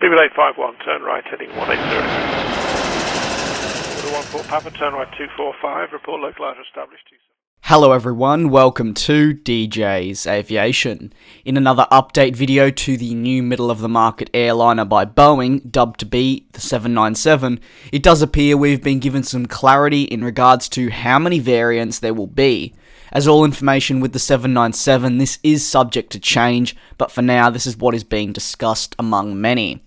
28851, turn right heading 180. Order 14 Papa, turn right 245, report localizer established 27. Hello everyone, welcome to DJ's Aviation. In another update video to the new middle-of-the-market airliner by Boeing, dubbed to be the 797, it does appear we've been given some clarity in regards to how many variants there will be. As all information with the 797, this is subject to change, but for now this is what is being discussed among many.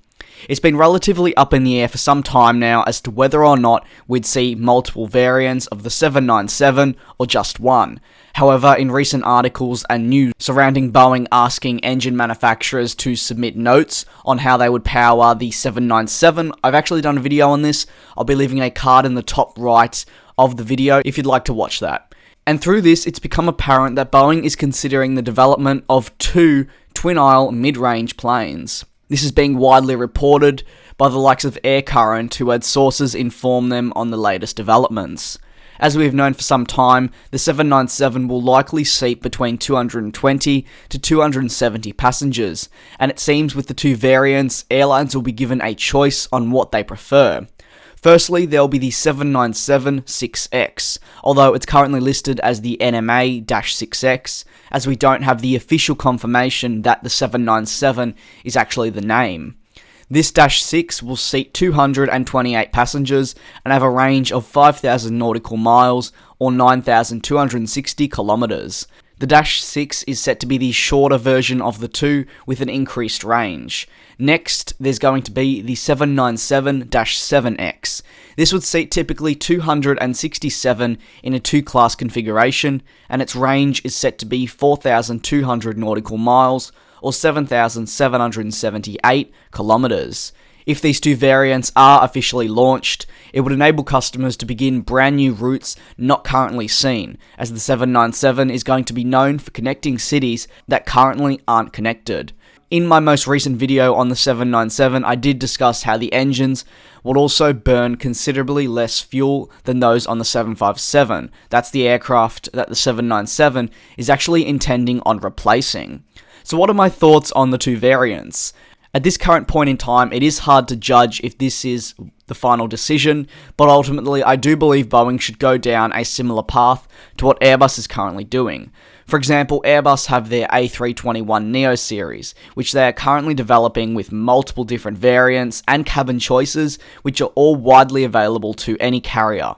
It's been relatively up in the air for some time now as to whether or not we'd see multiple variants of the 797 or just one. However, in recent articles and news surrounding Boeing asking engine manufacturers to submit notes on how they would power the 797, I've actually done a video on this. I'll be leaving a card in the top right of the video if you'd like to watch that. And through this, it's become apparent that Boeing is considering the development of two twin-aisle mid-range planes. This is being widely reported by the likes of Air Current, who had sources inform them on the latest developments. As we've known for some time, the 797 will likely seat between 220 to 270 passengers, and it seems with the two variants, airlines will be given a choice on what they prefer. Firstly, there will be the 797-6X, although it's currently listed as the NMA-6X, as we don't have the official confirmation that the 797 is actually the name. This -6 will seat 228 passengers and have a range of 5,000 nautical miles or 9,260 kilometers. The -6 is set to be the shorter version of the two with an increased range. Next, there's going to be the 797-7X. This would seat typically 267 in a two-class configuration, and its range is set to be 4,200 nautical miles or 7,778 kilometers. If these two variants are officially launched, it would enable customers to begin brand new routes not currently seen, as the 797 is going to be known for connecting cities that currently aren't connected. In my most recent video on the 797, I did discuss how the engines would also burn considerably less fuel than those on the 757. That's the aircraft that the 797 is actually intending on replacing. So what are my thoughts on the two variants? At this current point in time, it is hard to judge if this is the final decision, but ultimately I do believe Boeing should go down a similar path to what Airbus is currently doing. For example, Airbus have their A321neo series, which they are currently developing with multiple different variants and cabin choices, which are all widely available to any carrier.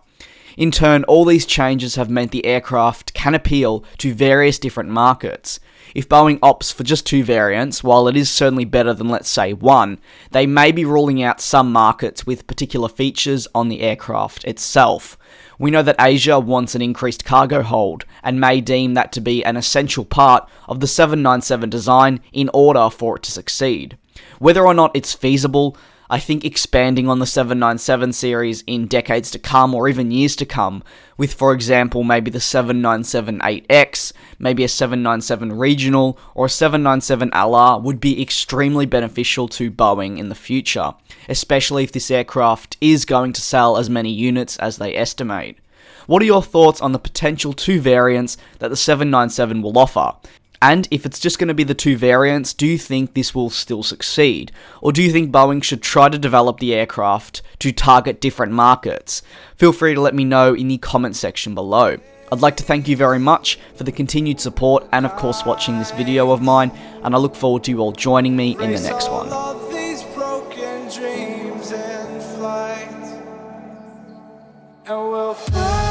In turn, all these changes have meant the aircraft can appeal to various different markets. If Boeing opts for just two variants, while it is certainly better than let's say one, they may be ruling out some markets with particular features on the aircraft itself. We know that Asia wants an increased cargo hold and may deem that to be an essential part of the 797 design in order for it to succeed. Whether or not it's feasible, I think expanding on the 797 series in decades to come or even years to come, with for example maybe the 797-8X, maybe a 797 regional or a 797 LR would be extremely beneficial to Boeing in the future, especially if this aircraft is going to sell as many units as they estimate. What are your thoughts on the potential two variants that the 797 will offer? And if it's just going to be the two variants, do you think this will still succeed? Or do you think Boeing should try to develop the aircraft to target different markets? Feel free to let me know in the comment section below. I'd like to thank you very much for the continued support and of course watching this video of mine, and I look forward to you all joining me in the next one. And we'll fly.